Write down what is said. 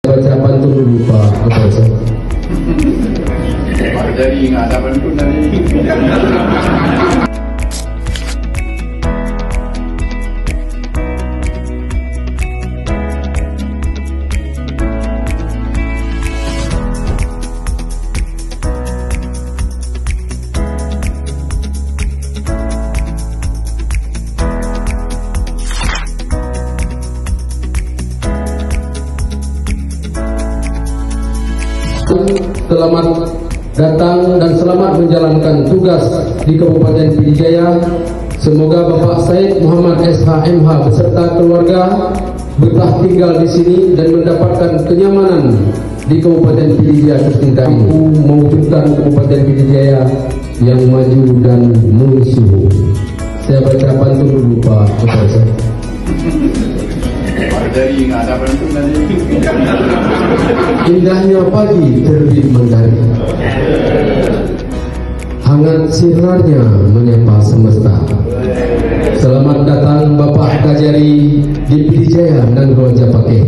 Baca pantun dulu Pak Profesor. Jadi nggak ada pantun tadi. Selamat datang dan selamat menjalankan tugas di Kabupaten Pidijaya. Semoga Bapak Said Muhammad SHMH beserta keluarga betah tinggal di sini dan mendapatkan kenyamanan di Kabupaten Pidijaya tercinta ini, mewujudkan Kabupaten Pidijaya yang maju dan musuh. Saya baca pantun dulu Pak Profesor. Jadi nggak ada pantun tadi. Indahnya pagi terbit mentari, hangat sinarnya menyapa semesta. Selamat datang Bapak Kajari di Pidijaya Nangro Japake.